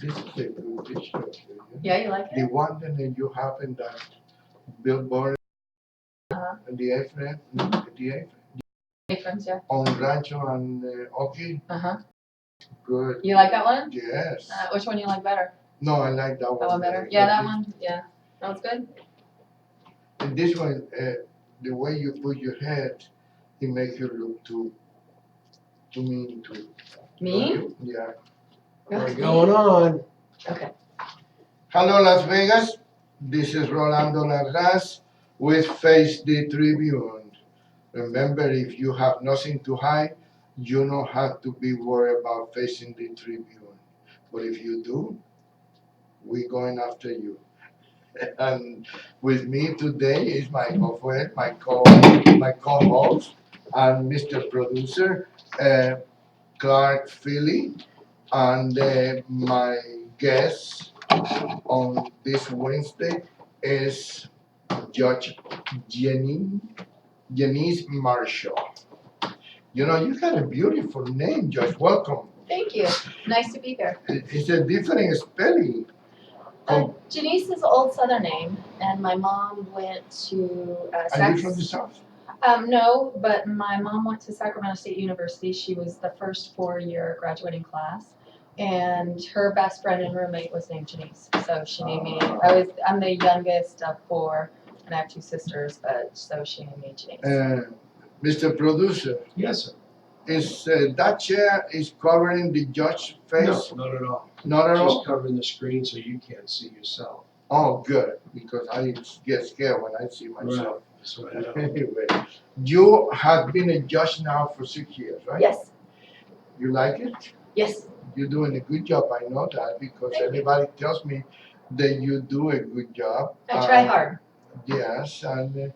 This is a good picture. Yeah, you like The it? one that you have in that billboard, the apron, the Aprons, yeah. on Rancho and Oki. Good. You like that one? Yes. Which one you like better? No, I like that one. That one better? Yeah, that one. Yeah. That one's good. And this one, the way you put your head, it makes you look too mean too. Mean? Yeah. What's going on? Okay. Hello, Las Vegas. This is Rolando Larraz with Face the Tribune. Remember, if you have nothing to hide, you don't have to be worried about facing the Tribune. But if you do, we're going after you. And with me today is my co-friend, my co-host, and Mr. Producer, Clark Philly, and my guest on this Wednesday is Judge Janice Marshall. You know, you got a beautiful name, Judge. Welcome. Thank you. Nice to be here. It's a different spelling. Janice is an old Southern name, and my mom went to Are you from the South? No, but my mom went to Sacramento State University. She was the first 4-year graduating class, and her best friend and roommate was named Janice. So she named me. I'm the youngest of 4, and I have 2 sisters, but so she named me Janice. Mr. Producer. Yes, sir. Is that chair is covering the judge's face? No, not at all. Not at all? Just covering the screen so you can't see yourself. Oh, good, because I get scared when I see myself. Right. That's what I know. Anyway, you have been a judge now for 6 years, right? Yes. You like it? Yes. You're doing a good job. I know that because everybody tells me that you do a good job. I try hard. Yes, and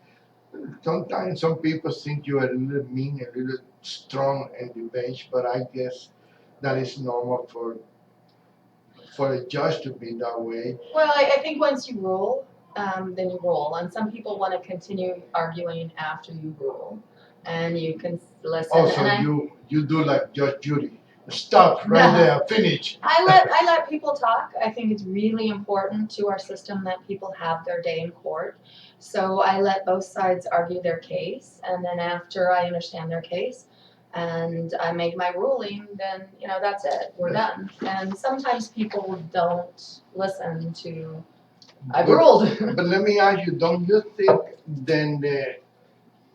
sometimes some people think you're a little mean, a little strong in the bench, but I guess that is normal for a judge to be that way. Well, I think once you rule, then you rule, and some people want to continue arguing after you rule, and you can listen. Oh, so you do like Judge Judy. Stop right there, finish. I let people talk. I think it's really important to our system that people have their day in court. So I let both sides argue their case, and then after I understand their case and I make my ruling, then that's it. We're done. And sometimes people don't listen to I've ruled. But let me ask you, don't you think then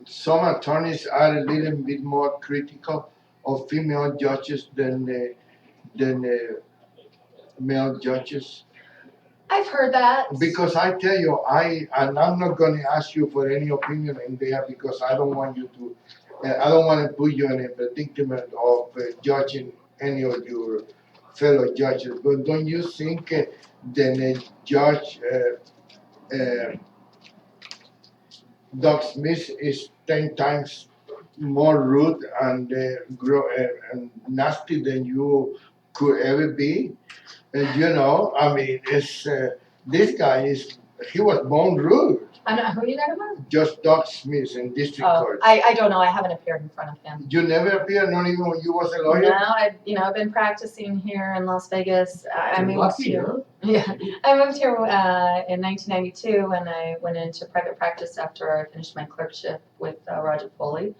some attorneys are a little bit more critical of female judges than male judges? I've heard that. Because I tell you, and I'm not going to ask you for any opinion in there because I don't want you to, I don't want to put you in a predicament of judging any of your fellow judges. But don't you think that a judge, Doug Smith, is 10 times more rude and and nasty than you could ever be? I mean, it's this guy he was born rude. I know who you talking about? Just Doug Smith in district court. I don't know. I haven't appeared in front of him. You never appeared, not even when you was a lawyer. No, I've been practicing here in Las Vegas. I moved Lucky, here. huh? Yeah, I moved here in 1992, and I went into private practice after I finished my clerkship with Judge Foley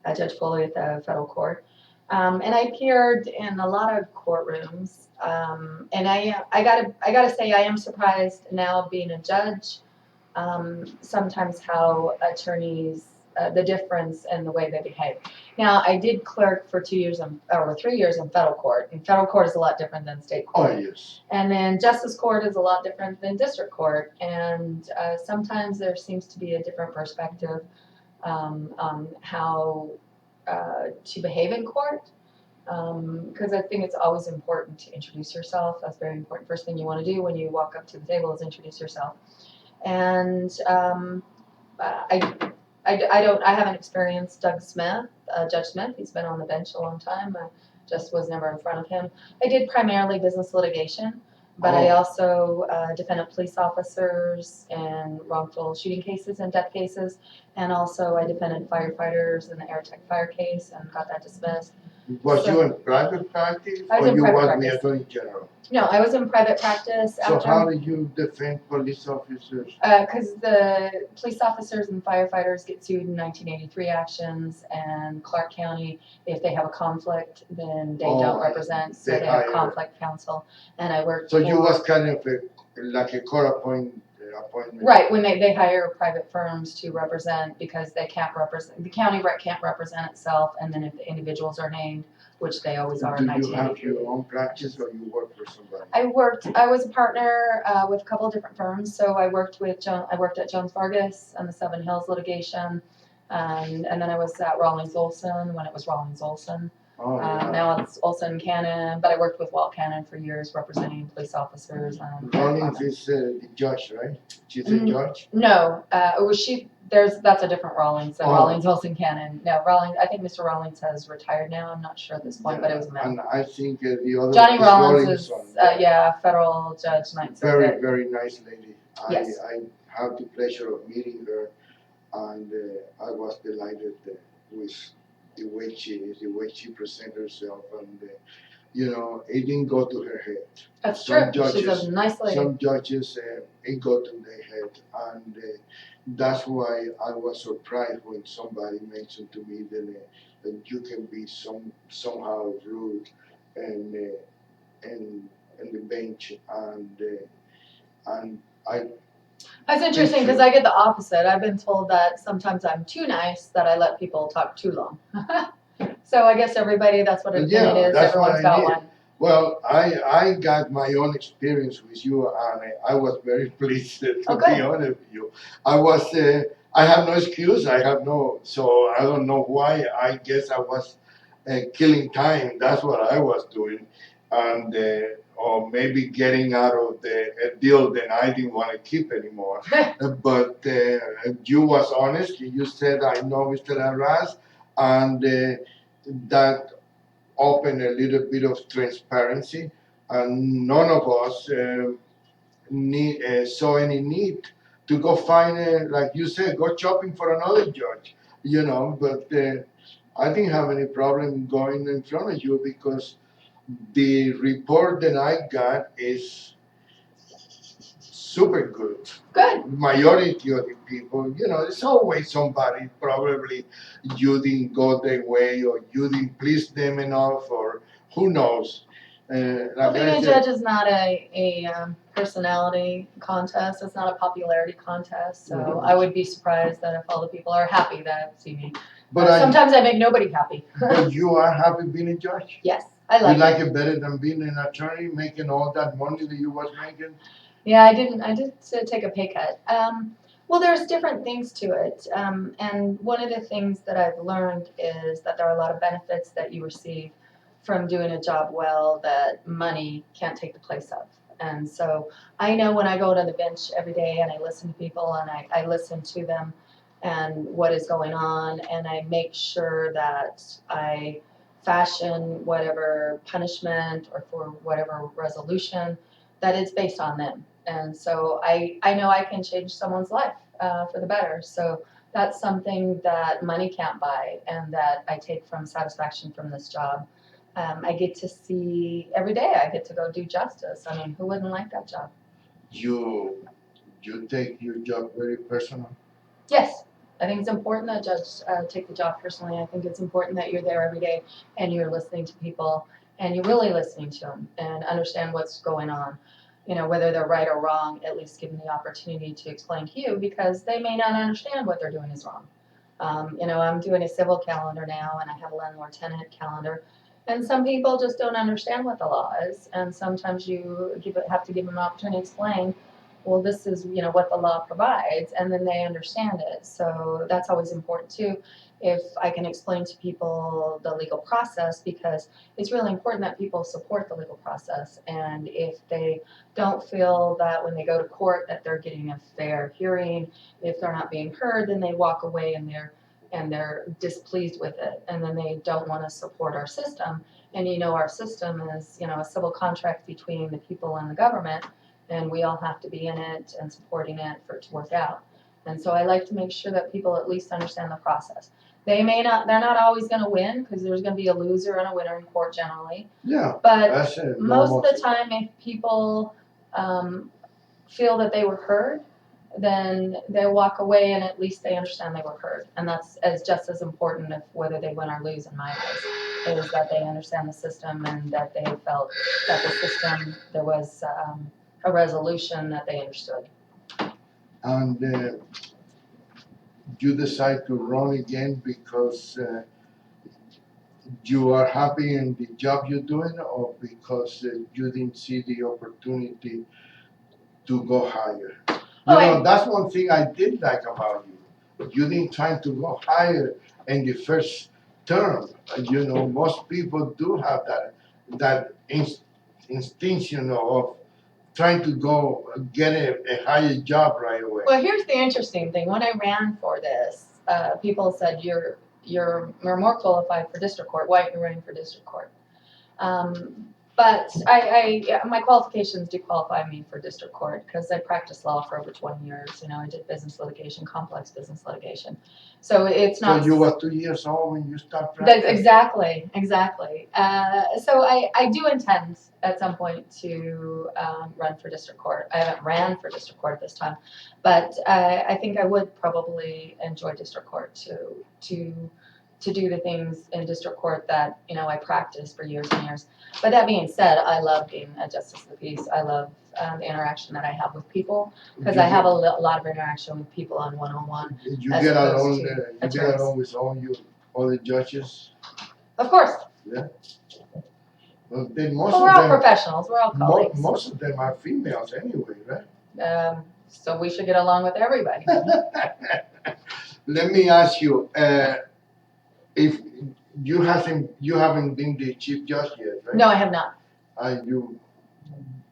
at the federal court. And I appeared in a lot of courtrooms. And I gotta say I am surprised now being a judge. Sometimes how attorneys the difference in the way they behave. Now I did clerk for 3 years in federal court. And federal court is a lot different than state court. Oh yes. And then justice court is a lot different than district court. And sometimes there seems to be a different perspective on how to behave in court. Because I think it's always important to introduce yourself. That's very important. First thing you want to do when you walk up to the table is introduce yourself. And I haven't experienced Doug Smith, Judge Smith. He's been on the bench a long time. I just was never in front of him. I did primarily business litigation, but I also defended police officers in wrongful shooting cases and death cases, and also I defended firefighters in the Air Tech fire case and got that dismissed. Was So- you in private practice I was or in you private was practice. the attorney general? No, I was in private practice So after. how did you defend police officers? Because the police officers and firefighters get sued in 1983 actions, and Clark County, if they have a conflict, then they Oh, don't represent, so they they have hire- conflict counsel. And I worked So you for- was kind of like a court appointment. Right, when they hire private firms to represent, because they can't represent, the county can't represent itself, and then if the individuals are named, which they always are in Do you have 1983. your own practice or you work for somebody? I was a partner with a couple of different firms, so I worked at Jones Vargas and the Seven Hills litigation. And then I was at Rawlings Olson when it was Rawlings Olson. Oh, yeah. Now it's Olson Cannon, but I worked with Walt Cannon for years representing police officers. Rawlings is the judge, right? She's a judge? No, it was that's a different Rawlings than Oh. Rawlings Olson Cannon. No, I think Mr. Rawlings has retired now. I'm not sure at this point, but it was a man. And I think the other Johnny is Rollins is, Rawlinson. federal judge, Ninth Very, Circuit. very nice lady. Yes. I had the pleasure of meeting her, and I was delighted with the way she presents herself, and it didn't go to her head. That's Some true. She's judges- a nice lady. Some judges, it go to their head, and that's why I was surprised when somebody mentioned to me that you can be somehow rude and the bench, and I That's interesting because I get the opposite. I've been told that sometimes I'm too nice, that I let people talk too long. So I guess that's what an Yeah, opinion is. that's what Everyone's I got need. one. Well, I got my own experience with you, and I was very pleased to Oh, be good. honest with you. I have no excuse. So I don't know why. I guess I was killing time. That's what I was doing, and or maybe getting out of a deal that I didn't want to keep anymore. But you was honest. You said, "I know Mr. Arras," and that open a little bit of transparency, and none of us saw any need to go find, like you said, go shopping for another judge, But I didn't have any problem going in front of you because the report that I got is super good. Good. Majority of the people, there's always somebody probably you didn't go their way or you didn't please them enough or who knows. Well, being a judge is not a personality contest. It's not a popularity contest. So Mhm. I would be surprised that if all the people are happy that see me. but Sometimes I make nobody happy. but you are happy being a judge? Yes, I You like it. like it better than being an attorney, making all that money that you was making? Yeah, I did take a pay cut. Well, there's different things to it. And one of the things that I've learned is that there are a lot of benefits that you receive from doing a job well that money can't take the place of. And so I know when I go to the bench every day and I listen to people and I listen to them and what is going on, and I make sure that I fashion whatever punishment or for whatever resolution that is based on them. And so I know I can change someone's life for the better. So that's something that money can't buy and that I take from satisfaction from this job. I get to see every day, I get to go do justice. I mean, who wouldn't like that job? You take your job very personal. Yes, I think it's important that judges take the job personally. I think it's important that you're there every day and you're listening to people and you're really listening to them and understand what's going on. Whether they're right or wrong, at least give them the opportunity to explain to you because they may not understand what they're doing is wrong. I'm doing a civil calendar now and I have a landlord-tenant calendar. And some people just don't understand what the law is. And sometimes you have to give them an opportunity to explain, well, this is, what the law provides, and then they understand it. So that's always important too. If I can explain to people the legal process, because it's really important that people support the legal process. And if they don't feel that when they go to court that they're getting a fair hearing, if they're not being heard, then they walk away and they're displeased with it, and then they don't want to support our system. And our system is, a civil contract between the people and the government, and we all have to be in it and supporting it for it to work out. And so I like to make sure that people at least understand the process. They're not always gonna win, because there's gonna be a loser and a winner in court generally. Yeah, But that's a most normal of the thing. time, if people feel that they were heard, then they walk away and at least they understand they were heard. And that's just as important if whether they win or lose in my eyes, is that they understand the system and that they felt that the system, there was a resolution that they understood. And you decide to run again because you are happy in the job you're doing, or because you didn't see the opportunity to go higher? That's one thing I did like about you. You didn't try to go higher in the first term. Most people do have that instinct, of trying to go get a higher job right away. Well, here's the interesting thing. When I ran for this, people said you're more qualified for district court. Why aren't you running for district court? But my qualifications do qualify me for district court because I practiced law for over 20 years. I did business litigation, complex business litigation. So it's not. So you were 2 years old when you started That's practicing? exactly. So I do intend at some point to run for district court. I haven't ran for district court this time, but I think I would probably enjoy district court to do the things in district court that I practiced for years and years. But that being said, I love being a justice of the peace. I love the interaction that I have with people because I have a lot of interaction with people on one-on-one. You as get opposed along. to You get attorneys. along with all the judges. Of course, Well, but we're all professionals. We're all colleagues. most of them are females anyway, right? So we should get along with everybody. Let me ask you, if you haven't been the chief judge yet, right? No, I have not.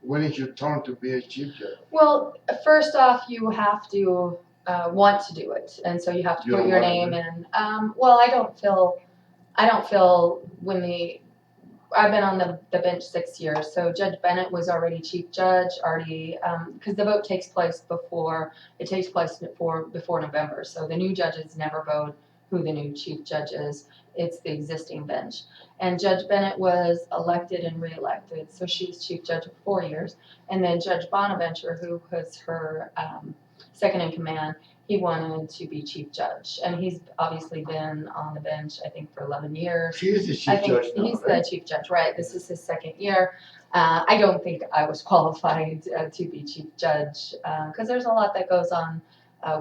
When is your turn to be a chief judge? Well, first off, you have to want to do it, and so you have to You put don't your wanna name do in. Well, I don't feel I've been on the bench 6 years, so Judge Bennett was already chief judge, because the vote takes place before November. So the new judges never vote who the new chief judge is. It's the existing bench. And Judge Bennett was elected and reelected, so she was chief judge for 4 years. And then Judge Bonaventure, who was her second in command, he wanted to be chief judge. And he's obviously been on the bench, I think, for 11 years. She is the I chief think judge now, he's right? the chief judge, right? This is his second year. I don't think I was qualified to be chief judge because there's a lot that goes on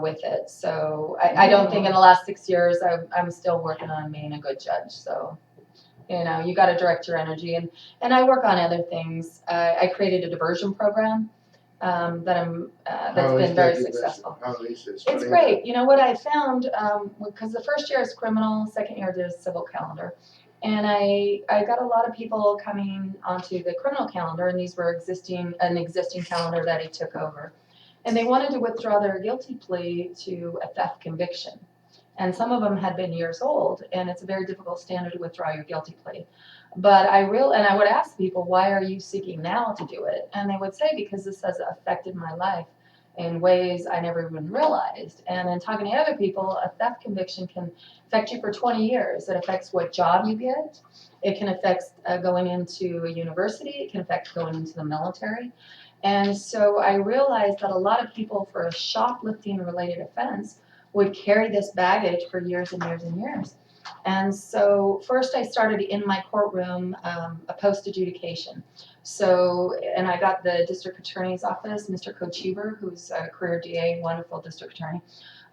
with it. So I don't think in the last 6 years I'm still working on being a good judge. So you got to direct your energy, and I work on other things. I created a diversion program that's been very successful. How is it? It's great. What I found, because the first year is criminal, second year is civil calendar. And I got a lot of people coming onto the criminal calendar, and these were an existing calendar that he took over. And they wanted to withdraw their guilty plea to a theft conviction. And some of them had been years old, and it's a very difficult standard to withdraw your guilty plea. But I would ask people, why are you seeking now to do it? And they would say, because this has affected my life in ways I never even realized. And in talking to other people, a theft conviction can affect you for 20 years. It affects what job you get. It can affect going into a university. It can affect going into the military. And so I realized that a lot of people, for a shoplifting related offense, would carry this baggage for years and years and years. And so first I started in my courtroom a post-adjudication. And I got the district attorney's office, Mr. Kochever, who's a career DA, wonderful district attorney.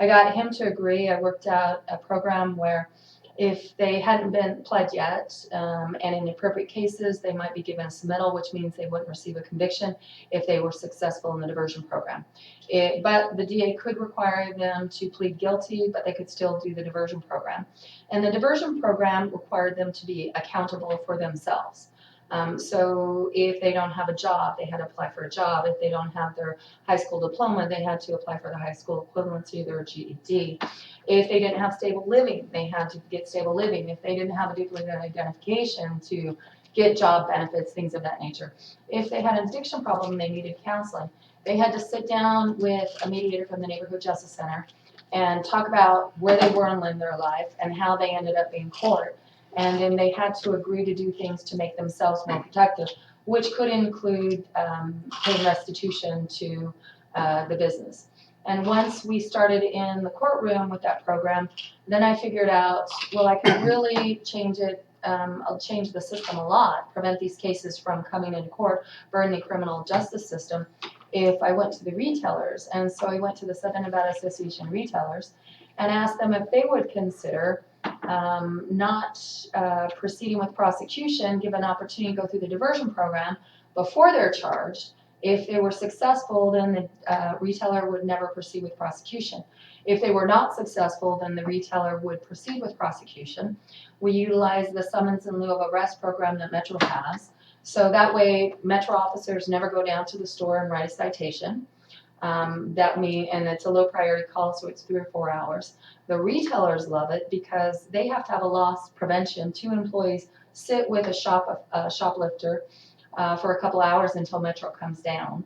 I got him to agree. I worked out a program where if they hadn't been pled yet, and in appropriate cases, they might be given a submittal, which means they wouldn't receive a conviction if they were successful in the diversion program. But the DA could require them to plead guilty, but they could still do the diversion program. And the diversion program required them to be accountable for themselves. So if they don't have a job, they had to apply for a job. If they don't have their high school diploma, they had to apply for the high school equivalency, their GED. If they didn't have stable living, they had to get stable living. If they didn't have a duplicate identification to get job benefits, things of that nature. If they had an addiction problem, they needed counseling. They had to sit down with a mediator from the Neighborhood Justice Center and talk about where they were in their life and how they ended up in court. And then they had to agree to do things to make themselves more protective, which could include paying restitution to the business. And once we started in the courtroom with that program, then I figured out, well, I could really change it. I'll change the system a lot, prevent these cases from coming into court, burn the criminal justice system, if I went to the retailers. And so I went to the Southern Nevada Association of Retailers and asked them if they would consider not proceeding with prosecution, give an opportunity to go through the diversion program before they're charged. If they were successful, then the retailer would never proceed with prosecution. If they were not successful, then the retailer would proceed with prosecution. We utilize the summons in lieu of arrest program that Metro has. So that way, Metro officers never go down to the store and write a citation. And it's a low priority call, so it's 3 or 4 hours. The retailers love it because they have to have a loss prevention. 2 employees sit with a shoplifter for a couple hours until Metro comes down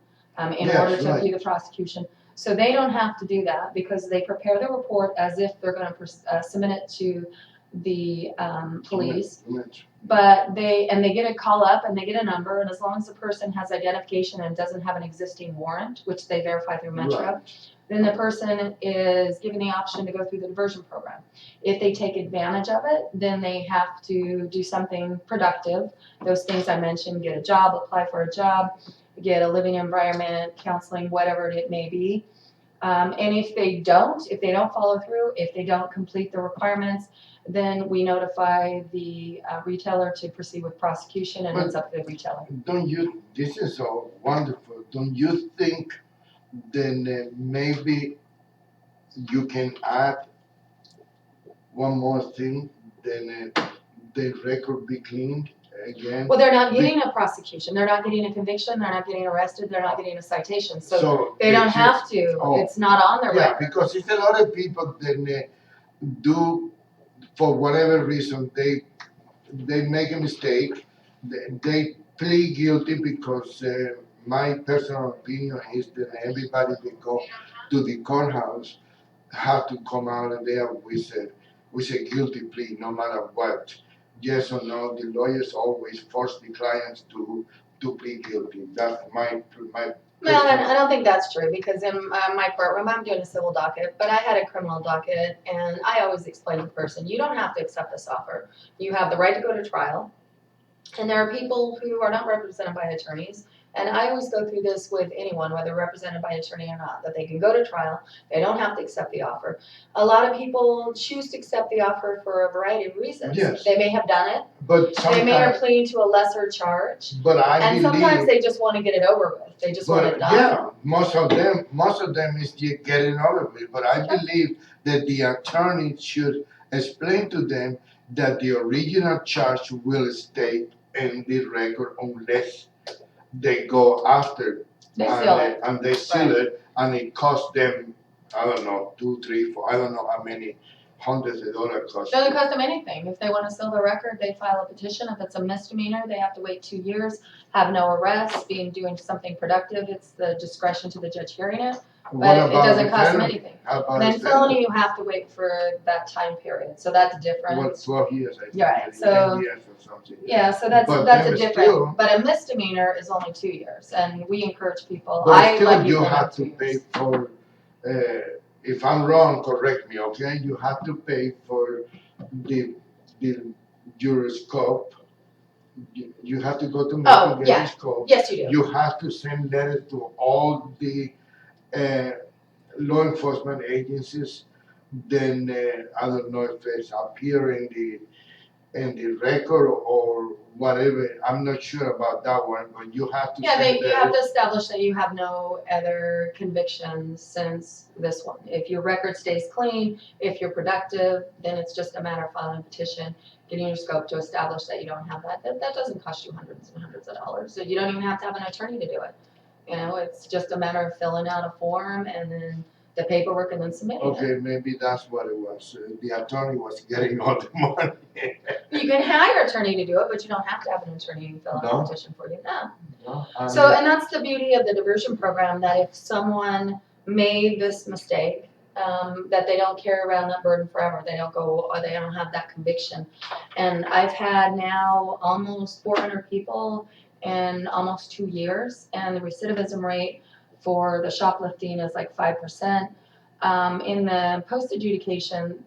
in Yes, order to right. view the prosecution. So they don't have to do that because they prepare the report as if they're going to submit it to the police. But they get a call up and they get a number, and as long as the person has identification and doesn't have an existing warrant, which they verify through Metro, Right. then the person is given the option to go through the diversion program. If they take advantage of it, then they have to do something productive. Those things I mentioned, get a job, apply for a job, get a living environment, counseling, whatever it may be. And if they don't follow through, if they don't complete the requirements, then we notify the retailer to proceed with prosecution, and it's up to the retailer. This is so wonderful. Don't you think then maybe you can add one more thing, then the record be cleaned again? Well, they're not getting a prosecution, they're not getting a conviction, they're not getting arrested, they're not getting a citation, so they don't have to. Oh. It's not on their Yeah, record. because it's a lot of people then do, for whatever reason, they make a mistake, they plead guilty because my personal opinion is that everybody that go to the courthouse have to come out of there with a guilty plea, no matter what. Yes or no, the lawyers always force the clients to plead guilty. That's my No, I don't think that's true, because in my courtroom, I'm doing a civil docket, but I had a criminal docket, and I always explain to the person, you don't have to accept this offer. You have the right to go to trial, and there are people who are not represented by attorneys, and I always go through this with anyone, whether represented by attorney or not, that they can go to trial, they don't have to accept the offer. A lot of people choose to accept the offer for a variety of reasons. Yes. They may have done it, But they may have sometimes, pleading to a lesser charge, but I and believe. sometimes they just wanna get it over with, they just want it But done. yeah, most of them is getting over it. But I believe that the attorney should explain to them that the original charge will stay in the record unless they go after They seal it. and they seal it, and it costs them, I don't know, 2, 3, 4, I don't know how many hundreds of dollars cost. Doesn't cost them anything. If they wanna seal the record, they file a petition. If it's a misdemeanor, they have to wait 2 years, have no arrests, doing something productive. It's the discretion to the judge hearing it, What but it about doesn't the cost them felony? anything. How about And then the felony, you have to wait for that time period, so that's different. What, 12 years, I think. Yeah, right, so- 10 years or something. Yeah, so that's But a then still- different, but a misdemeanor is only 2 years, and we encourage people, But I still, let you people know have 2 to pay years. for, if I'm wrong, correct me, okay? You have to pay for the Euroscope. You have to go to Oh, make yeah. a scope. Yes, you do. You have to send letters to all the law enforcement agencies. Then I don't know if it's appear in the record or whatever. I'm not sure about that one, but you have to Yeah, send you have letters. to establish that you have no other convictions since this one. If your record stays clean, if you're productive, then it's just a matter of filing a petition, getting your scope to establish that you don't have that. That doesn't cost you hundreds and hundreds of dollars, so you don't even have to have an attorney to do it. You know, it's just a matter of filling out a form and then the paperwork and then submitting it. Okay, maybe that's what it was. The attorney was getting all the money. You can hire an attorney to do it, but you don't have to have an attorney fill out No? a petition for you, no. No, So, and that's the beauty of the diversion program, that if someone made this mistake, that they don't carry around that burden forever. They don't go, or they don't have that conviction. And I've had now almost 400 people in almost 2 years, and the recidivism rate for the shoplifting is like 5%. In the post adjudication,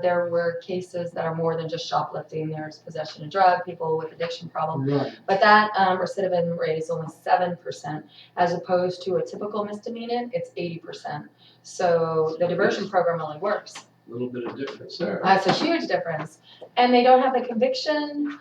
there were cases that are more than just shoplifting. There's possession of drug, people with addiction problems. Right. But that recidivism rate is only 7%, as opposed to a typical misdemeanor, it's 80%. So the diversion program only works. A little bit of difference there. That's a huge difference. And they don't have the conviction.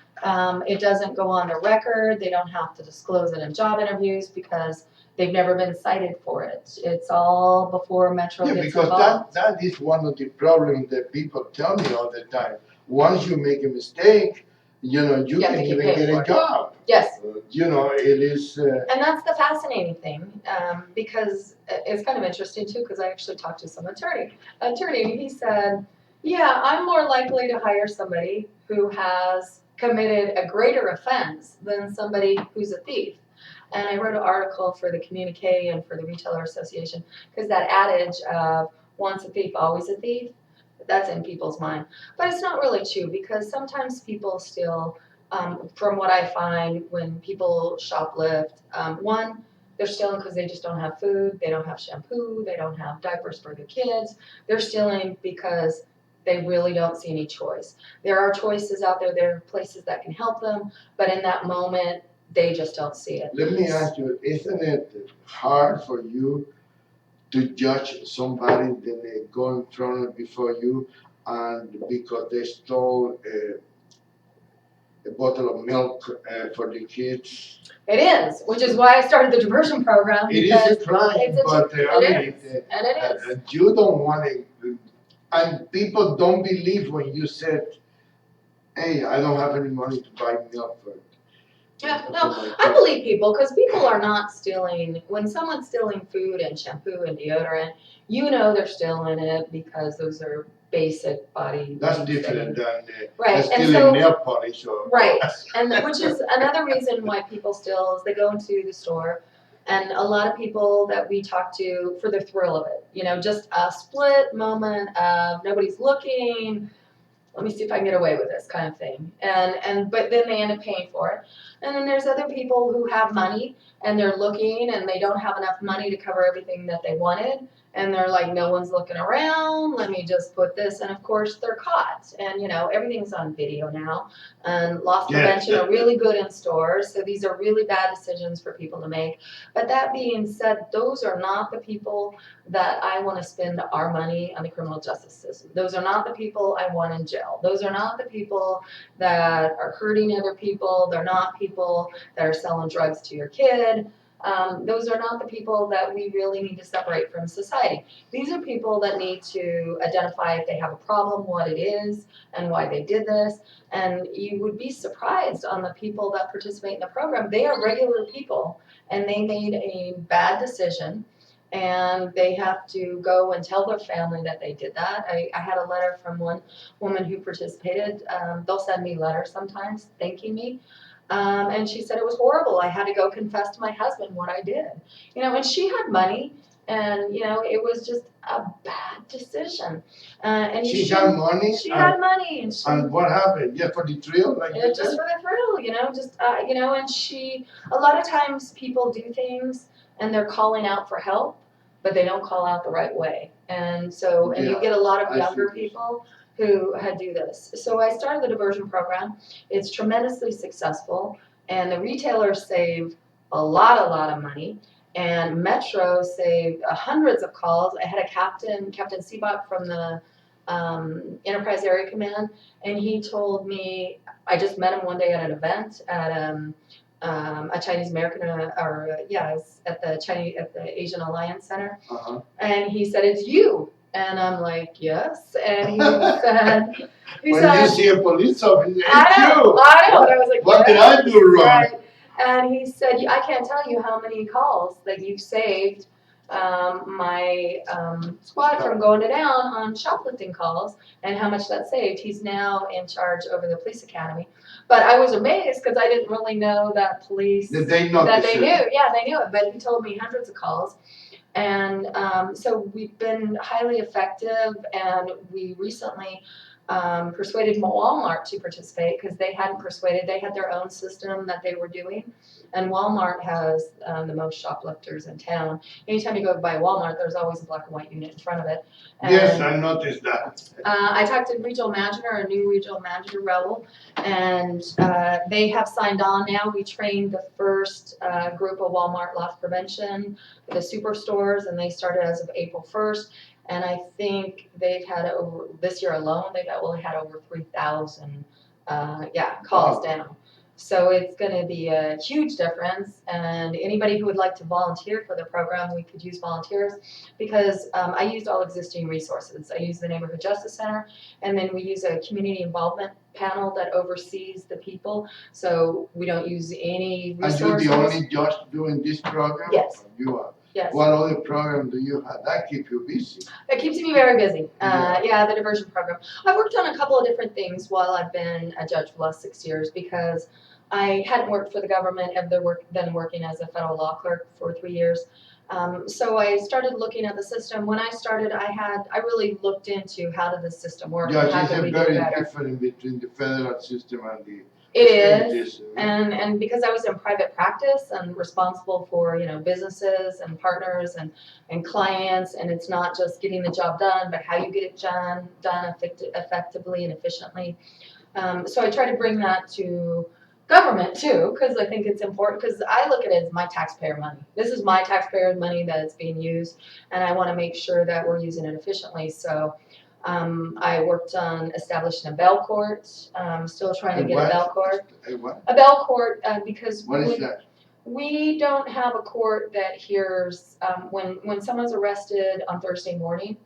It doesn't go on the record. They don't have to disclose it in job interviews because they've never been cited for it. It's all before Metro Yeah, gets because involved. that is one of the problems that people tell me all the time. Once you make a mistake, you You have can to keep even paying get for a it. job. Yes. It is. And that's the fascinating thing, because it's kind of interesting too, because I actually talked to some attorney, and he said, yeah, I'm more likely to hire somebody who has committed a greater offense than somebody who's a thief. And I wrote an article for the Communique and for the Retailer Association, because that adage of once a thief, always a thief, that's in people's mind. But it's not really true, because sometimes people still, from what I find when people shoplift, one, they're stealing because they just don't have food, they don't have shampoo, they don't have diapers for their kids. They're stealing because they really don't see any choice. There are choices out there, there are places that can help them, but in that moment, they just don't see it. Let me ask you, isn't it hard for you to judge somebody that they go in front of before you and because they stole a bottle of milk for the kids? It is, which is why I started the diversion program. It because is a crime, it's a- but it is, and it is. you don't want to, and people don't believe when you said, hey, I don't have any money to buy milk for it. Yeah, no, I believe people, because people are not stealing, when someone's stealing food and shampoo and deodorant, you know they're stealing it because those are basic body That's needs. different than Right, and stealing so, nail polish or. right, and which is another reason why people steal is they go into the store, and a lot of people that we talk to for the thrill of it, just a split moment of nobody's looking, let me see if I can get away with this kind of thing. But then they end up paying for it. And then there's other people who have money and they're looking and they don't have enough money to cover everything that they wanted. And they're like, no one's looking around, let me just put this. And of course they're caught. And everything's on video now. And loss prevention are really good in stores. So these are really bad decisions for people to make. But that being said, those are not the people that I want to spend our money on the criminal justice system. Those are not the people I want in jail. Those are not the people that are hurting other people. They're not people that are selling drugs to your kid. Those are not the people that we really need to separate from society. These are people that need to identify if they have a problem, what it is, and why they did this. And you would be surprised on the people that participate in the program. They are regular people, and they made a bad decision. And they have to go and tell their family that they did that. I had a letter from one woman who participated. They'll send me letters sometimes thanking me. And she said it was horrible. I had to go confess to my husband what I did. And she had money, and it was just a bad decision. And She had money. She had money, And what happened? Yeah, for the thrill, like you just said? for the thrill, and she. A lot of times people do things and they're calling out for help, but they don't call out the right way. And so, and you Yeah, get a lot of I younger see. people who had do this. So I started the diversion program. It's tremendously successful, and the retailers save a lot of money, and Metro saved hundreds of calls. I had a Captain Seabach from the Enterprise Area Command, and he told me, I just met him one day at an event at a Chinese American, it's at the Asian Alliance Center, Uh-huh. and he said, "It's you." And I'm like, "Yes." And he said, When you see a police officer, it's I know. you. And I was like, What did "Yes." I do wrong? Right. And he said, "I can't tell you how many calls that you've saved my squad from going to down on shoplifting calls, and how much that saved." He's now in charge over the police academy. But I was amazed because I didn't really know that police, Did they know that this they is- knew. Yeah, they knew it. But he told me hundreds of calls. And so we've been highly effective, and we recently persuaded Walmart to participate because they hadn't persuaded. They had their own system that they were doing, and Walmart has the most shoplifters in town. Anytime you go by Walmart, there's always a black and white unit in front of it. And, Yes, I noticed that. I talked to regional manager, a new regional manager, Raul, and they have signed on now. We trained the first group of Walmart loss prevention, the superstores, and they started as of April 1st. And I think they've had over, this year alone, they've only had over 3,000 calls down. So it's going to be a huge difference, and anybody who would like to volunteer for the program, we could use volunteers because I used all existing resources. I use the Neighborhood Justice Center, and then we use a community involvement panel that oversees the people, so we don't use any Are you resources. the only judge doing this program? Yes. You are. Yes. What other program do you have? That keep you busy. It keeps me very busy. Yeah. The diversion program. I've worked on a couple of different things while I've been a judge for the last 6 years because I hadn't worked for the government. I've been working as a federal law clerk for 3 years. So I started looking at the system. When I started, I really looked into how did the system work and how Judge, could is we it do very better. different between the federal system and the It state is, system? and because I was in private practice and responsible for, businesses and partners and clients, and it's not just getting the job done, but how you get it done effectively and efficiently. So I try to bring that to government too, because I think it's important, because I look at it as my taxpayer money. This is my taxpayer money that is being used, and I want to make sure that we're using it efficiently. So I worked on establishing a bail court, still trying to get a bail court. A what? A bail court, because What is that? we don't have a court that hears, when someone's arrested on Thursday morning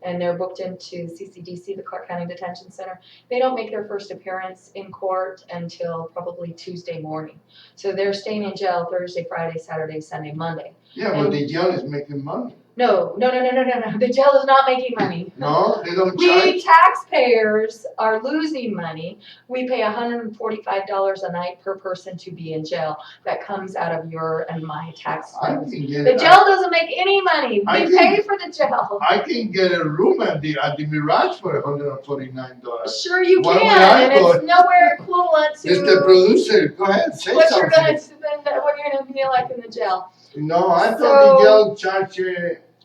and they're booked into CCDC, the Clark County Detention Center, they don't make their first appearance in court until probably Tuesday morning. So they're staying in jail Thursday, Friday, Saturday, Sunday, Monday. Yeah, but the jail is making money. No. The jail is not making money. No, they don't We charge. taxpayers are losing money. We pay $145 a night per person to be in jail. That comes out of your and my tax I funds. can get The jail doesn't make any money. I We can- pay for the jail. I can get a room at the Mirage for $149. Sure you Why would can, I and go? it's nowhere equivalent to Mr. Producer, go ahead, say what something. you're gonna spend, what you're gonna be like in the jail. No, I So- thought the jail charge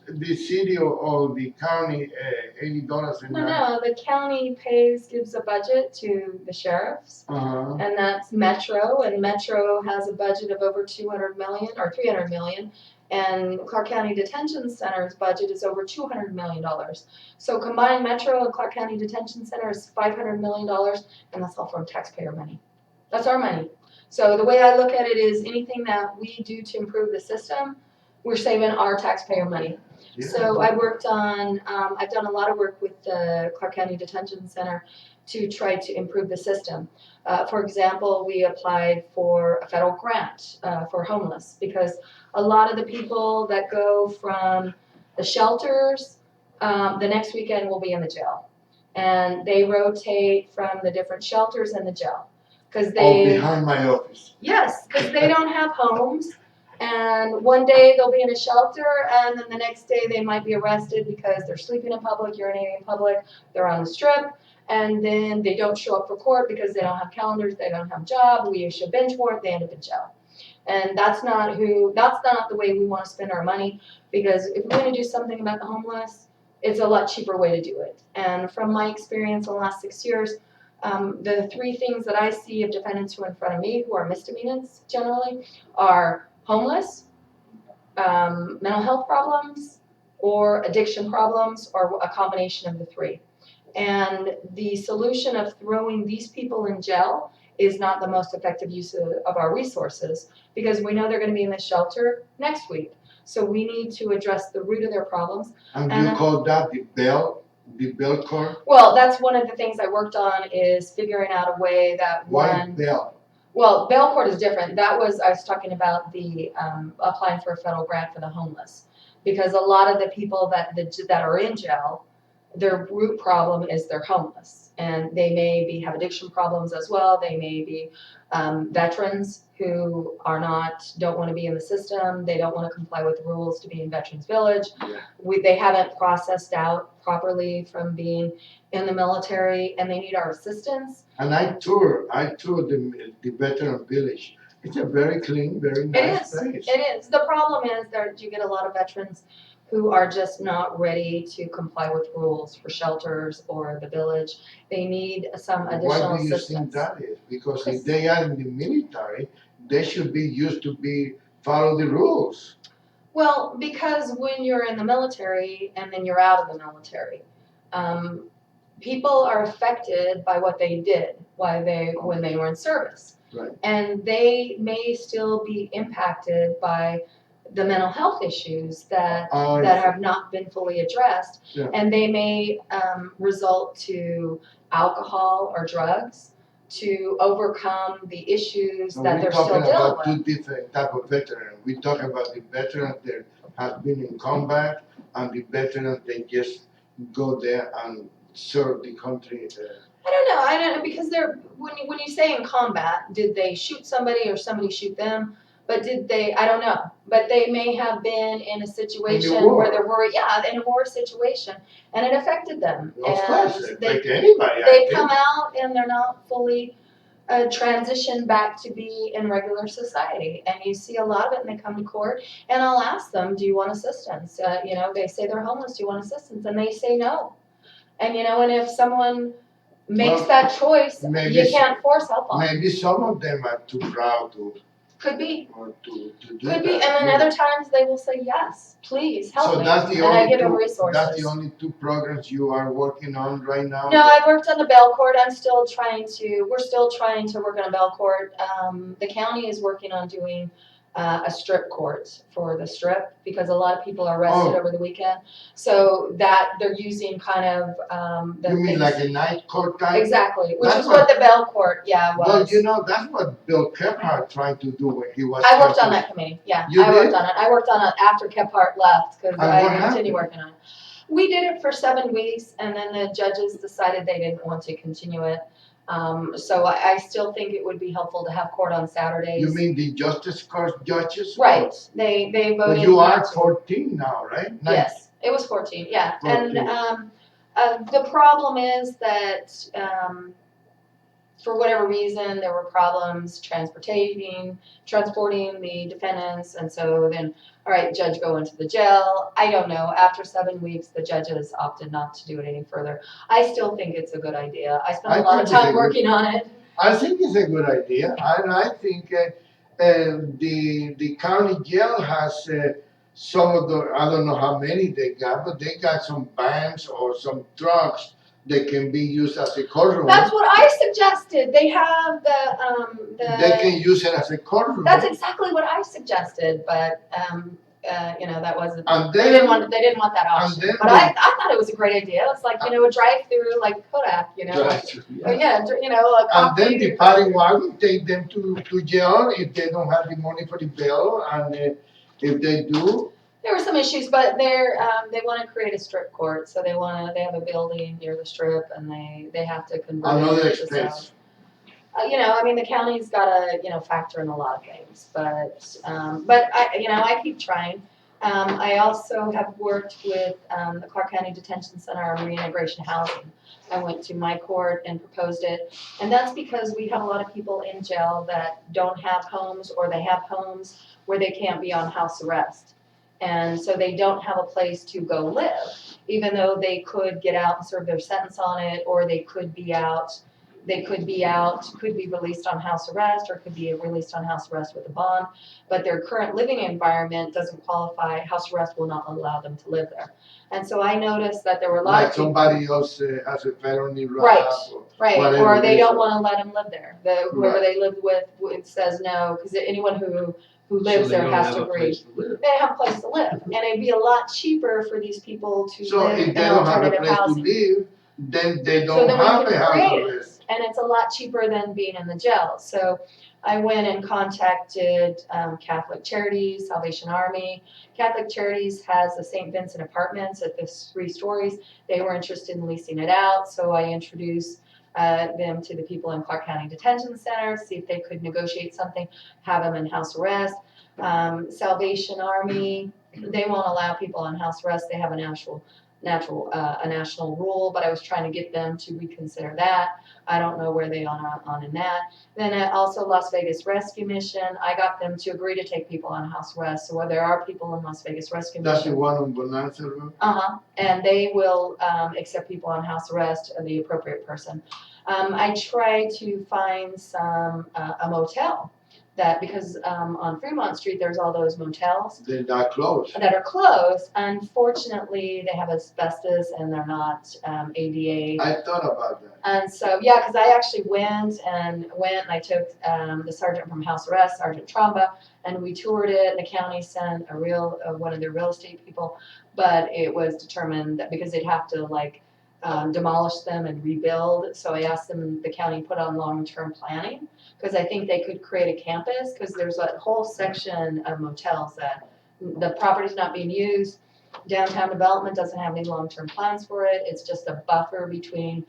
the city or the county $80 a night. No, the county gives a budget to the sheriffs. Uh-huh. And that's Metro, and Metro has a budget of over 200 million or 300 million, and Clark County Detention Center's budget is over $200 million. So combined Metro and Clark County Detention Center is $500 million, and that's all from taxpayer money. That's our money. So the way I look at it is anything that we do to improve the system, we're saving our taxpayer money. Yeah. So I worked on, I've done a lot of work with the Clark County Detention Center to try to improve the system. For example, we applied for a federal grant for homeless because a lot of the people that go from the shelters, the next weekend will be in the jail. And they rotate from the different shelters in the jail. Behind my office. Yes, because they don't have homes. And one day they'll be in a shelter, and then the next day they might be arrested because they're sleeping in public, urinating in public, they're on the strip, and then they don't show up for court because they don't have calendars, they don't have a job, we issue a bench warrant, they end up in jail. And that's not the way we want to spend our money, because if we're going to do something about the homeless, it's a lot cheaper way to do it. And from my experience in the last 6 years, the three things that I see of defendants who are in front of me, who are misdemeanors generally, are homeless, mental health problems, or addiction problems, or a combination of the three. And the solution of throwing these people in jail is not the most effective use of our resources, because we know they're going to be in the shelter next week. So we need to address the root of their problems. And you call that the bail court? Well, that's one of the things I worked on, is figuring out a way that Why bail? Well, bail court is different. I was talking about the applying for a federal grant for the homeless, because a lot of the people that are in jail, their root problem is they're homeless. And they may have addiction problems as well. They may be veterans who don't want to be in the system. They don't want to comply with the rules to be in Veterans Village. Yeah. They haven't processed out properly from being in the military, and they need our assistance. And I toured the veteran village. It's a very clean, very nice place. It is. The problem is that you get a lot of veterans who are just not ready to comply with rules for shelters or the village. They need some additional Why do you assistance. think that is? Because if they are in the military, they should be used to follow the rules. Well, because when you're in the military and then you're out of the military, people are affected by what they did when they were in service. Right. And they may still be impacted by the mental health issues that have not been fully addressed. Yeah. And they may result to alcohol or drugs to overcome the issues that they're still dealing with. We're talking about two different type of veterans. We talk about the veterans that have been in combat and the veterans that just go there and serve the country. I don't know, because when you say in combat, did they shoot somebody or somebody shoot them? But I don't know. But they may have been in a situation where there were, in a war situation, and it affected them. Of and course, it affects anybody. They come out and they're not fully transitioned back to be in regular society. And you see a lot of it, and they come to court, and I'll ask them, do you want assistance? They say they're homeless, do you want assistance? And they say no. And and if someone makes that choice, you can't force help on them. Maybe some of them are too proud to. Could be. To do Could that. be, and then other times they will say yes, please help me. That's the and only I give them resources. That's the only two programs you are working on right now? No, I worked on the bail court. We're still trying to work on a bail court. The county is working on doing a strip court for the strip because a lot of people are arrested over the weekend. So that they're using kind of you mean like a night court type? Exactly, which is what the bail court, was. Well, that's what Bill Kephart tried to do when he was. I worked on that committee. Yeah, You did? worked on it. I worked on it after Kephart left because And I what continued working on it. We did it for 7 weeks, and then the judges decided they didn't want to continue it. So I still think it would be helpful to have court on Saturdays. You mean the justice court judges? Right. They voted. But you are 14 now, right? Yes, it was 14. Yeah, 14. And the problem is that for whatever reason there were problems transporting the defendants, and so then all right, judge, go into the jail. I don't know. After 7 weeks, the judges opted not to do it any further. I still think it's a good idea. I spent a lot of time working on it. I think it's a good idea, and I think the county jail has some of the, I don't know how many they got, but they got some vans or some trucks that can be used as a courtroom. That's what I suggested. They have They can use it as a courtroom. That's exactly what I suggested, but that wasn't. And they didn't want that option. But I thought it was a great idea. It's like a drive-through like Kodak, And then the paddy wagon take them to jail if they don't have the money for the bail, and if they do. There were some issues, but they want to create a strip court, so they have a building near the strip, and they have to convert another it expense. The county's got to factor in a lot of things, but I keep trying. I also have worked with the Clark County Detention Center on reintegration housing. I went to my court and proposed it, and that's because we have a lot of people in jail that don't have homes, or they have homes where they can't be on house arrest. And so they don't have a place to go live, even though they could get out and serve their sentence on it, or they could be out. Could be released on house arrest, or could be released on house arrest with a bond, but their current living environment doesn't qualify. House arrest will not allow them to live there. And so I noticed that there were a lot of people. Somebody else has a felony. Right, or they don't want to let them live there. Whoever they live with says no, because anyone who lives there has to agree. They have a place to live, and it'd be a lot cheaper for these people to live in alternative housing. Then they don't have a house arrest. And it's a lot cheaper than being in the jail. So I went and contacted Catholic Charities, Salvation Army. Catholic Charities has the St. Vincent Apartments at the 3 stories. They were interested in leasing it out, so I introduced them to the people in Clark County Detention Center, see if they could negotiate something, have them in house arrest. Salvation Army, they won't allow people on house arrest. They have a national rule, but I was trying to get them to reconsider that. I don't know where they are on in that. Then also Las Vegas Rescue Mission, I got them to agree to take people on house arrest. So where there are people in Las Vegas Rescue That's the Mission. one on Bonanza Road? And they will accept people on house arrest, the appropriate person. I try to find a motel that, because on Fremont Street, there's all those motels They're not closed. that are closed. Unfortunately, they have asbestos and they're not ADA. I thought about that. And so, yeah, because I actually went and I took the sergeant from house arrest, Sergeant Tromba, and we toured it. The county sent one of their real estate people, but it was determined that because they'd have to demolish them and rebuild. So I asked them, the county put on long-term planning, because I think they could create a campus, because there's a whole section of motels that the property's not being used. Downtown development doesn't have any long-term plans for it. It's just a buffer between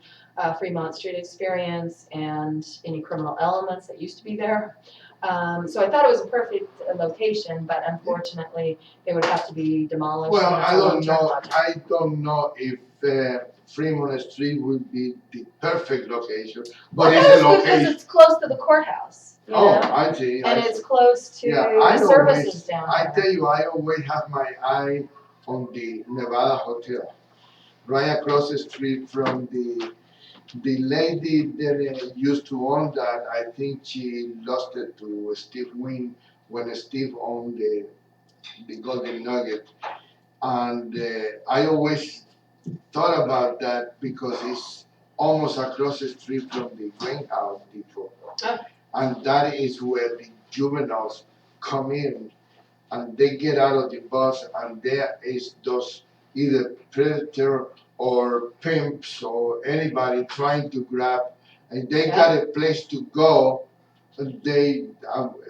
Fremont Street experience and any criminal elements that used to be there. So I thought it was a perfect location, but unfortunately, they would have to be demolished. Well, and it's I a don't long-term know, project. I don't know if Fremont Street would be the perfect location, Well, but I it's thought a it was good because location. it's close to the courthouse, you Oh, know? I see, And I see. it's close to Yeah, the services down I there. tell you, I always have my eye on the Nevada Hotel, right across the street from the lady that used to own that. I think she lost it to Steve Wynn when Steve owned the Golden Nugget. And I always thought about that because it's almost across the street from the Greenhouse Depot. Oh. And that is where the juveniles come in and they get out of the bus and there is those either predator or pimps or anybody trying to grab, and they got a place to go. They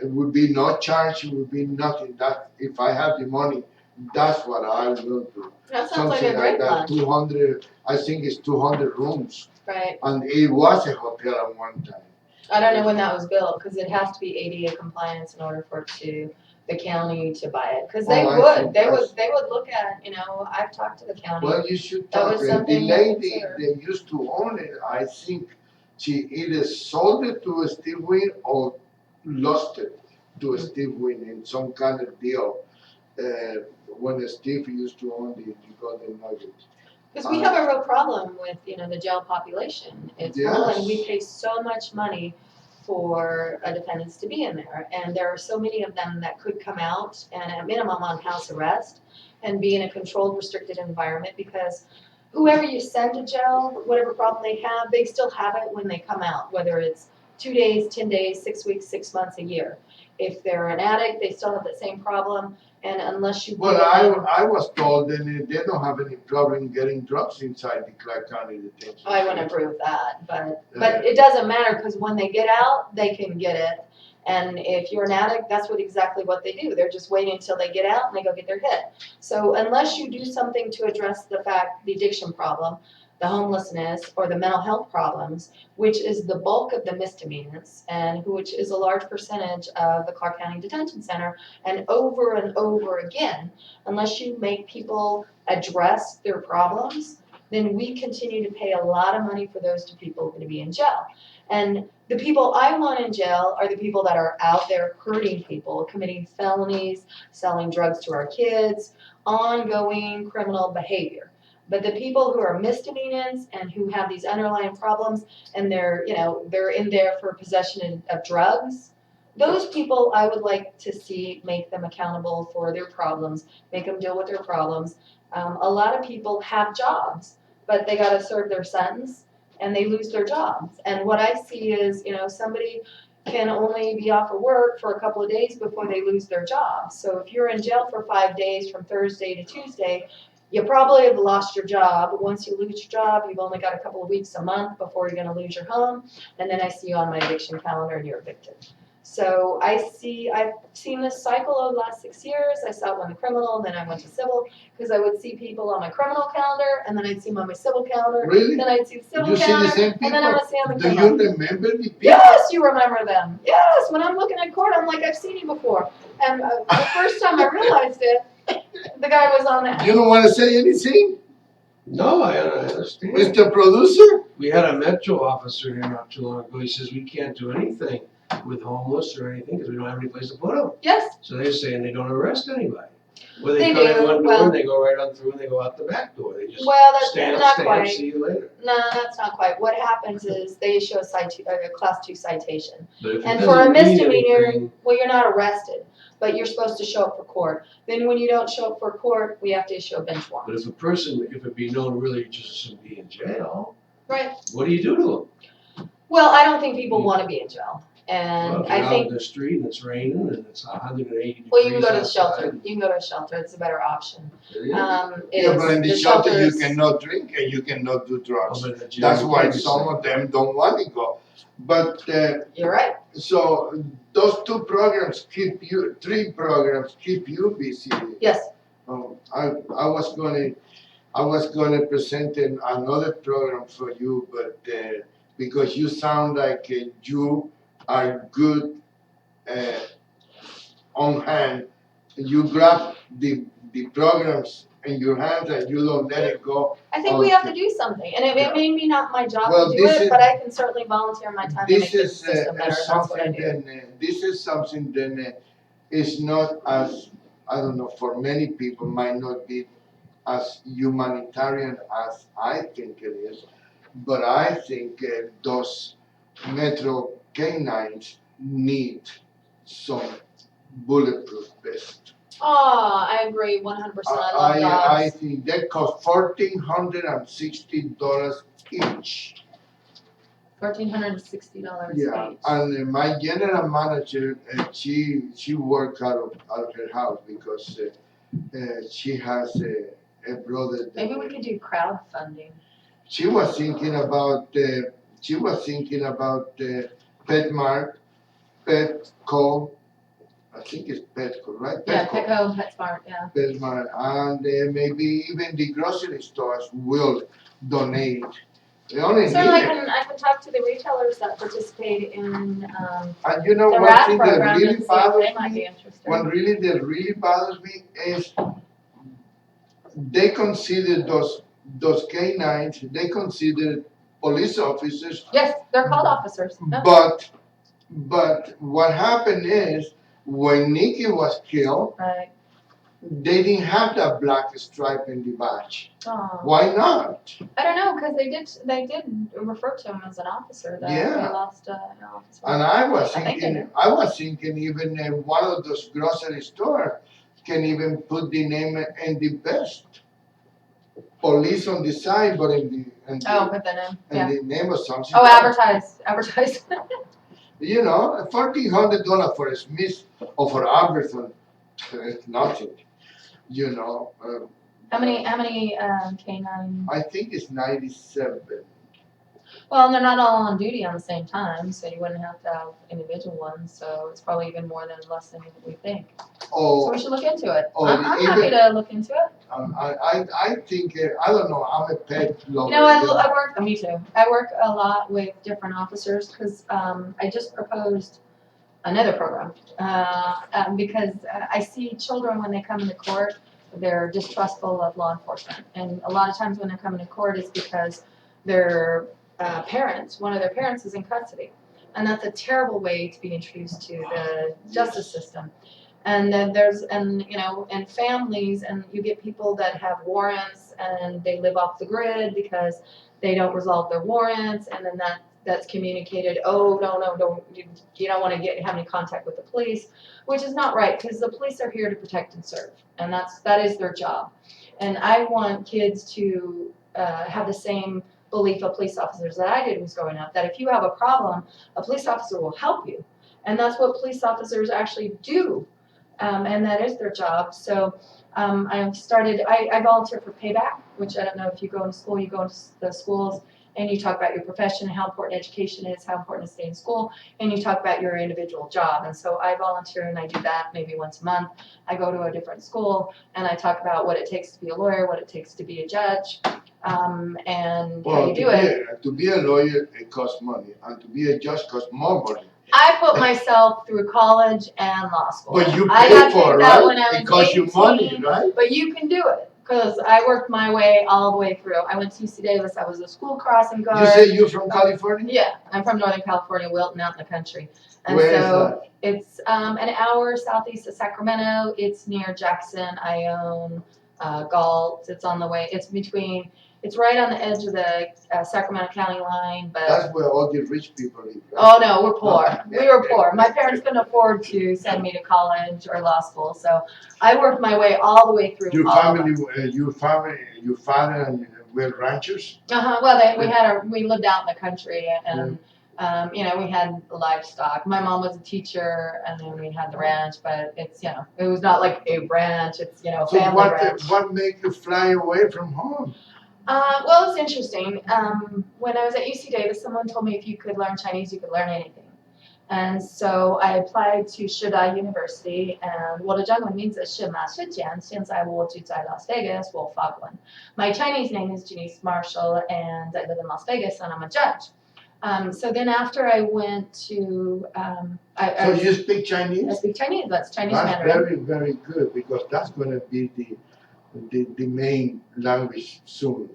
it would be no charge, it would be nothing. That if I have the money, that's what I will do. That sounds like Something a great that. plan, 200, I think it's 200 rooms, right? and it was a hotel at one time. I don't know when that was built, because it has to be ADA compliance in order for the county to buy it. Because they Oh, I would, see. they would look at, I've talked to the county. Well, you should That talk. was The something to lady consider. that used to own it, I think she either sold it to Steve Wynn or lost it to Steve Wynn in some kind of deal. When Steve used to own the Golden Nugget. Because we have a real problem with, the jail population. It's full, and we Yes. pay so much money for defendants to be in there. And there are so many of them that could come out and at minimum on house arrest and be in a controlled, restricted environment, because whoever you send to jail, whatever problem they have, they still have it when they come out, whether it's 2 days, 10 days, 6 weeks, 6 months, a year. If they're an addict, they still have that same problem. And unless you Well, give them, I was told that they don't have any problem getting drugs inside the Clark County detention. I wouldn't agree with that, but Yeah. it doesn't matter, because when they get out, they can get it. And if you're an addict, that's exactly what they do. They're just waiting until they get out and they go get their hit. So unless you do something to address the addiction problem, the homelessness, or the mental health problems, which is the bulk of the misdemeanors, and which is a large percentage of the Clark County Detention Center, and over again, unless you make people address their problems, then we continue to pay a lot of money for those people to be in jail. And the people I want in jail are the people that are out there hurting people, committing felonies, selling drugs to our kids, ongoing criminal behavior. But the people who are misdemeanors and who have these underlying problems, and they're in there for possession of drugs, those people I would like to see, make them accountable for their problems, make them deal with their problems. A lot of people have jobs, but they gotta serve their sentence and they lose their jobs. And what I see is, somebody can only be off of work for a couple of days before they lose their job. So if you're in jail for 5 days from Thursday to Tuesday, you probably have lost your job. Once you lose your job, you've only got a couple of weeks, a month before you're gonna lose your home. And then I see you on my eviction calendar and you're evicted. So I've seen this cycle over the last 6 years. I saw it when the criminal, then I went to civil, because I would see people on my criminal calendar, and then I'd see them on my civil calendar, Really? then I'd see the civil You see the calendar, same and then I people? would see on the Do you criminal. remember the people? Yes, you remember them. Yes, when I'm looking at court, I'm like, I've seen you before. And the first time I realized it, the guy was on the. You don't want to say anything? No, I understand. Mr. Producer? We had a Metro officer here not too long ago. He says we can't do anything with homeless or anything because we don't have any place to put them. Yes, So they're saying they don't arrest anybody. Well, they They come do, in one door well- and they go right on through and they go out the back door. They just well, that's stand, not stand, quite. see you later. No, that's not quite. What happens is they issue a class 2 citation. But if it And for a doesn't mean misdemeanor, anything, well, you're not arrested, but you're supposed to show up for court. Then when you don't show up for court, we have to issue a bench but warrant. if a person, if it be known really just to be in jail, Right. what do you do to them? Well, I don't think people want to be in jail. And Well, if I you're out think, in the street and it's raining and it's 180 well, you can degrees go to the shelter. outside, You can go to a shelter. It's a better option. it is. Yeah, but in the shelter you shelters- cannot drink and you cannot do drugs. Oh, but the jail That's you why can be some safe. of them don't want to go. But You're right. so those three programs keep you busy. Yes. I was gonna present another program for you, but because you sound like you are good on hand, you grab the programs in your hands and you don't let it go. I think we have to do something. And it may be not my job Well, to do this it, is- but I can certainly volunteer my time to make This the is system better. That's what I something do. this is something that is not as, I don't know, for many people might not be as humanitarian as I think it is, but I think those Metro canines need some bulletproof vests. Oh, I agree 100%. I love I dogs. think that cost $1,460 each. $1,360 Yeah, each. and my general manager, she worked out of her house because she has a brother. That, Maybe we could do crowdfunding. She was thinking about Petmark, Petco. I think it's Petco, right? Yeah, Petco. Petco, PetSmart, yeah. Petmark, and maybe even the grocery stores will donate. They only So need I it. can talk to the retailers that participate in And you know the one RAD thing that program really and see if bothers they might me? be interested. What really bothers me is they consider those canines, they consider police officers, Yes, they're called officers. Yeah. but what happened is when Nikki was killed, Right. they didn't have that black stripe in the badge. Oh. Why not? I don't know, because they did refer to him as an officer. That Yeah. They lost an officer. And I was I think thinking even one of those grocery stores can even put the name in the vest. Police on the side, but Oh, put that in. and Yeah. the name of something. Oh, advertise. You know, $1,400 for a Smith or for Albertson, it's nothing. You know, How many canine? I think it's 97. Well, and they're not all on duty on the same time, so you wouldn't have to have individual ones. So it's probably even less than we think. So Oh, we should look into it. Oh, I'm happy to look into it. I think I don't know. I'm a pet lover. You know, I work. Me too. I work a lot with different officers because I just proposed another program because I see children when they come into court, they're distrustful of law enforcement, and a lot of times when they're coming to court, it's because their one of their parents is in custody, and that's a terrible way to be introduced to the justice system. And then and families, and you get people that have warrants and they live off the grid because they don't resolve their warrants, and then that's communicated, oh, no, you don't want to have any contact with the police, which is not right, because the police are here to protect and serve, and that is their job. And I want kids to have the same belief of police officers that I did was growing up, that if you have a problem, a police officer will help you. And that's what police officers actually do. And that is their job. So I volunteer for Payback, which I don't know if you go into school, you go into the schools and you talk about your profession, how important education is, how important to stay in school, and you talk about your individual job. And so I volunteer and I do that maybe once a month. I go to a different school and I talk about what it takes to be a lawyer, what it takes to be a judge, and how you do it. To be a lawyer, it costs money, and to be a judge costs more money. I put myself through college and law school. But you I pay got for it, kicked out right? when I was It costs you 18, money, right? But you can do it because I worked my way all the way through. I went to UC Davis. I was a school crossing guard. You say you're from California? Yeah, I'm from Northern California, Wilton, out in the country. And Where is so that? it's an hour southeast of Sacramento. It's near Jackson, Ione, Galt. It's on the way. It's right on the edge of the Sacramento County line. But That's where all the rich people live, right? oh no, we're poor. We were poor. My parents couldn't afford to send me to college or law school, so I worked my way all the way through. Your all family, of them. your father and were ranchers? Well, we lived out in the country, and we had livestock. My mom was a teacher, and then we had the ranch, but it was not like a ranch. It's So family ranch. what made you fly away from home? Well, it's interesting. When I was at UC Davis, someone told me if you could learn Chinese, you could learn anything. And so I applied to Shidai University, and 我的中文名字是马世简，现在我住在 Las Vegas, 我法文. My Chinese name is Janice Marshall, and I live in Las Vegas, and I'm a judge. So then after I went to, So you speak Chinese? I speak Chinese. That's Chinese That's Mandarin. very, very good, because that's going to be the main language soon.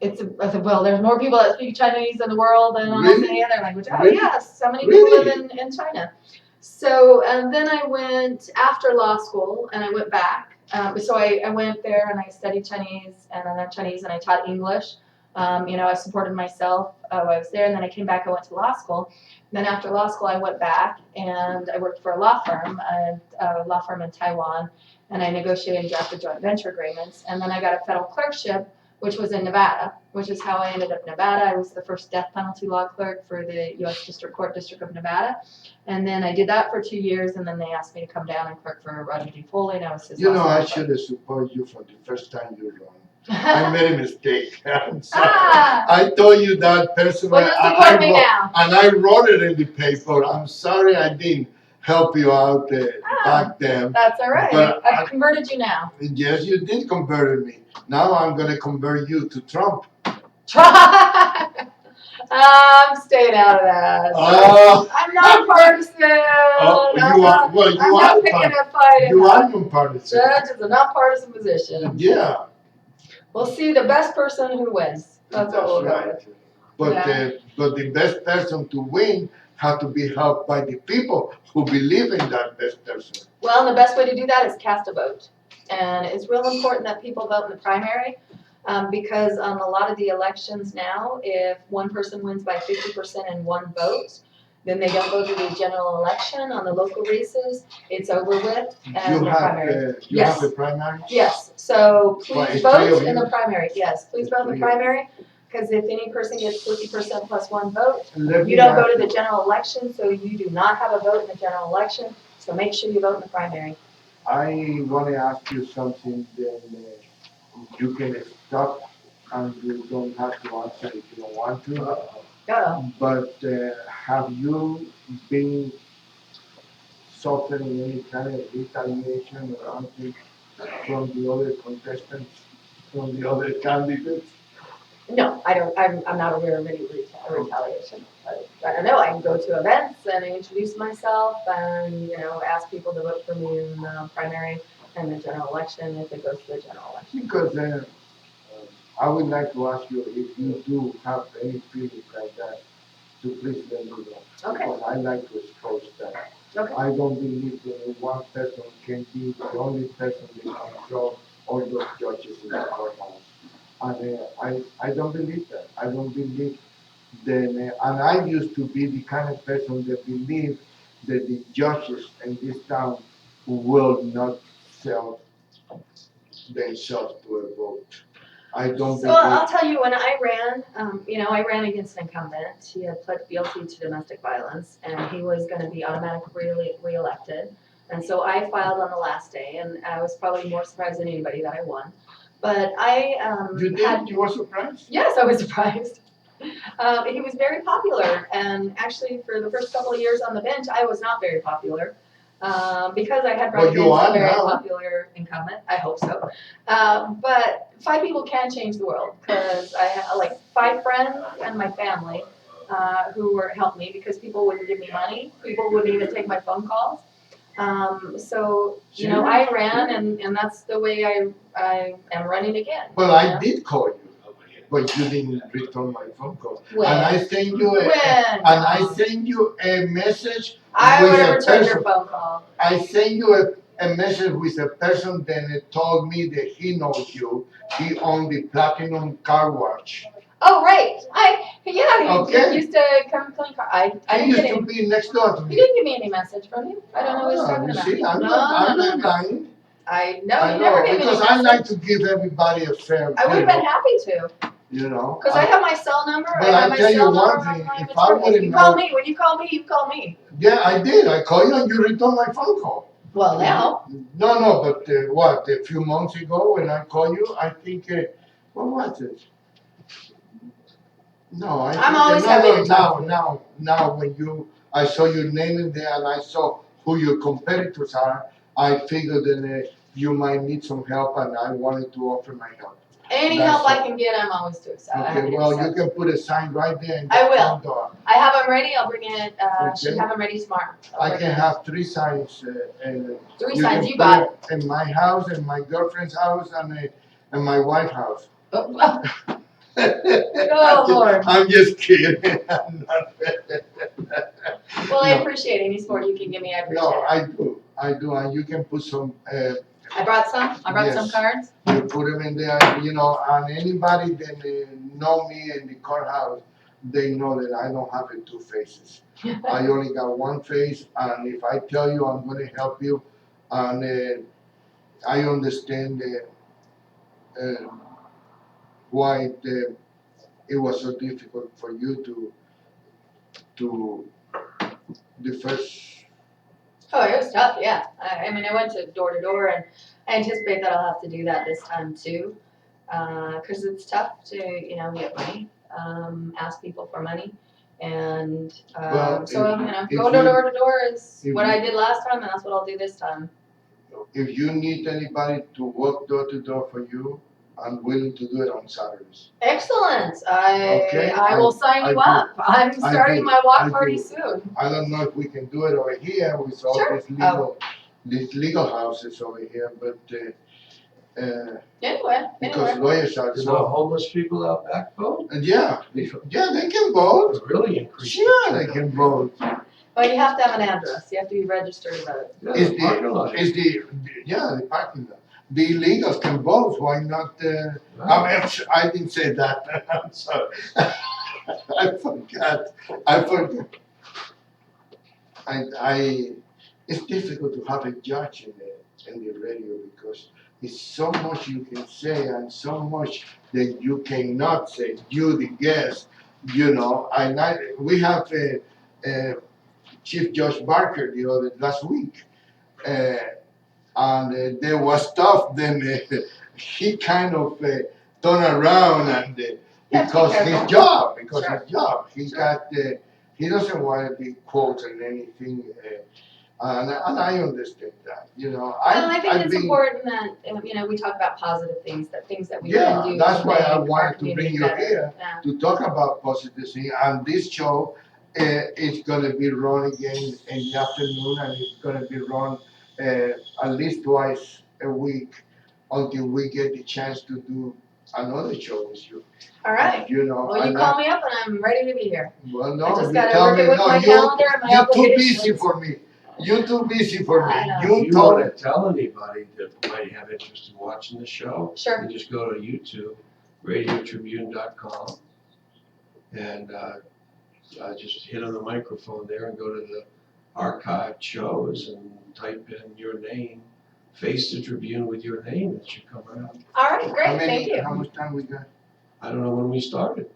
Well, there's more people that speak Chinese in the world than almost Really? any other language. Oh, Really? yes, so many Really? people live in China. So, and then I went after law school, and I went back. So I went there and I studied Chinese, and I learned Chinese, and I taught English. I supported myself while I was there, and then I came back. I went to law school. Then after law school, I went back and I worked for a law firm in Taiwan, and I negotiated and drafted joint venture agreements. And then I got a federal clerkship, which was in Nevada, which is how I ended up in Nevada. I was the first death penalty law clerk for the U.S. District of Nevada. And then I did that for 2 years, and then they asked me to come down and clerk for Roger D. Foley, and I was his I should have supported you from the first time you ran. I made a mistake. I'm sorry. I told you that personally. Well, you support me now. And I wrote it in the paper. I'm sorry I didn't help you out back then. That's all right. But I've converted you now. Yes, you did convert me. Now I'm going to convert you to Trump. I'm staying out of that. I'm nonpartisan. You are. Well, you I'm are. not picking a fight. You are nonpartisan. Judge is a nonpartisan position. Yeah. We'll see the best person who wins. That's what we'll go with. But the best person to win has to be helped by the people who believe in that best person. Well, and the best way to do that is cast a vote. And it's real important that people vote in the primary, because on a lot of the elections now, if one person wins by 50% in one vote, then they don't go to the general election. On the local races, it's over with. And You the primary. You have a primary? Yes, so please Well, vote in the primary. Yes, please vote in the primary, because if any person gets 50% plus one vote, you don't go to the general election, so you do not have a vote in the general election. So make sure you vote in the primary. I want to ask you something, then you can stop and you don't have to answer if you don't want to. But have you been suffering any kind of retaliation or something from the other contestants, from the other candidates? No, I don't. I'm not aware of any retaliation. I don't know. I can go to events and introduce myself, and ask people to vote for me in the primary and the general election if it goes to the general election. Because I would like to ask you if you do have any feelings like that, to please let me know. Okay. Because I like to expose that. Okay. I don't believe that one person can be the only person that control all those judges in the courthouse. And I don't believe that. I don't believe that. And I used to be the kind of person that believed that the judges in this town will not sell themselves to a vote. I don't So believe. I'll tell you, when I ran, I ran against an incumbent. He had pled guilty to domestic violence, and he was going to be automatically reelected. And so I filed on the last day, and I was probably more surprised than anybody that I won. But I You did? You were surprised? Yes, I was surprised. He was very popular, and actually, for the first couple of years on the bench, I was not very popular. Because I had brought But you in are a very now. popular incumbent, I hope so. But 5 people can change the world, because I have like 5 friends and my family who were helped me, because people wouldn't give me money, people wouldn't even take my phone calls. So, you know, I ran, and that's the way I am running again. Well, you I know? did call you, but you didn't return my phone call. When? And I sent you a message I with would have a returned your person. phone call. I sent you a message with a person that told me that he knows you. He owned the Platinum Car Wash. Oh, right. He Okay. used to come clean car. I He didn't get used to any. be next door to He me. didn't give me any message from you. I don't know what he's talking You about. see, I'm No, not no, no. lying. I know I you never know, gave me because any I like message. to give everybody a fair, I would have been happy to, you know. because I have my cell number. But I I have my tell you cell one number on thing, my if I materials. wouldn't You call know- me. When you call me, you call me. Yeah, I did. I called you and you returned my phone call. Well, now. No, but what, a few months ago when I called you, I think, what was it? No, I think, always happy to talk to you. now when I saw your name in there and I saw who your competitors are, I figured that you might need some help and I wanted to offer my help. Any That's help I all. can get, I'm always to accept. Okay, happy to well, you accept. can put a sign right there in I the will. front door. I have them ready. I'll bring it. Should Okay. have them ready tomorrow. I can have 3 signs, and 3 you signs. can You put got it in my house, in my girlfriend's house, and my wife's house. it. Oh, Lord. I'm just kidding. I'm not- Well, I No. appreciate any support you can give me. I appreciate No, it. I do, and you can put some, I brought some. I brought some Yes. cards. you put them in there, and anybody that know me in the courthouse, they know that I don't have 2 faces. I only got 1 face, and if I tell you I'm gonna help you, and I understand uh, why it was so difficult for you to the first. Oh, it was tough. Yeah. I mean, I went to door, and I anticipate that I'll have to do that this time too, because it's tough to get money, ask people for money, and Well, so if go you- door to door is if what you- I did last time, and that's what I'll do this time. If you need anybody to walk door to door for you, I'm willing to do it on Saturdays. Excellent. Okay, I will sign you I do. up. I'm starting do. my walk I party do. soon. I don't know if we can do it over here with all Sure. these legal houses over here, but Anyway. because lawyers are Do the so. homeless people out back vote? And yeah, they can vote. It's really increased. Sure, they can vote. Well, you have to have an address. You have to be registered to vote. Yeah, Is the parking lot. the parking lot. The illegals can vote. Why not? I didn't say that. I'm sorry. I forgot. It's difficult to have a judge in the radio because it's so much you can say and so much that you cannot say. You, the guest, we have Chief Judge Barker last week, and there was stuff. Then he kind of turned around and because his job, Sure. he got. He doesn't want to be quoted anything, and I understand that. Well, I think it's important that we talk about positive things, things that we can do. That's to why I make our wanted to community bring you better. here Yeah. to talk about positive things. And this show is going to be run again in the afternoon, and it's going to be run at least twice a week until we get the chance to do another show with you. All right. Well, you call me up and I'm ready to be here. Well, no, I just you gotta tell work me, it with no, my calendar and my you're too obligations. busy for me. You're too busy for me. I know. If You you told wanna tell anybody that might have interest in watching the show, Sure. you just go to YouTube, radiotribune.com, and just hit on the microphone there and go to the archived shows and type in your name, face the Tribune with your name, it should come right up. All right, great. Thank you. How much time we got? I don't know when we started.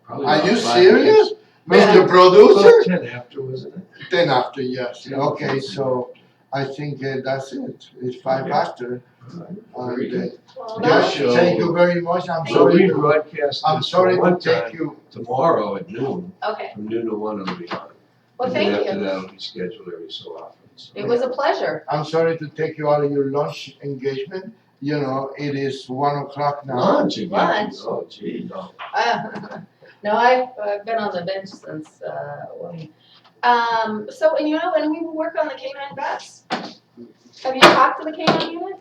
Probably Are about you 5 serious? minutes. Mr. About Producer? 10 after, wasn't it? 10 after, yes. Okay, so I think that's it. It's 5 after. Very good. Well, Yeah, Josh, so- thank you very much. I'm So we sorry to, broadcast I'm this sorry for to one take time, you. tomorrow at noon, Okay, from noon to 1 it'll be on. well, And thank then after you. that, it'll be scheduled every so often, so. It was a pleasure. I'm sorry to take you out of your lunch engagement. You know, it is 1 o'clock now. Lunch again, Lunch. oh gee, no. No, I've been on the bench since, when. So, and you know, and we will work on the K-9 vets. Have you talked to the K-9 unit?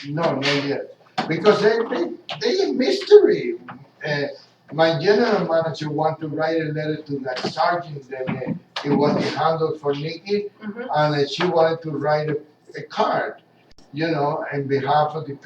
No, not yet. Because they a mystery. My general manager want to write a letter to that sergeant that it was handled for Nikki, Mm-hmm. and she wanted to write a card, you know, on behalf of the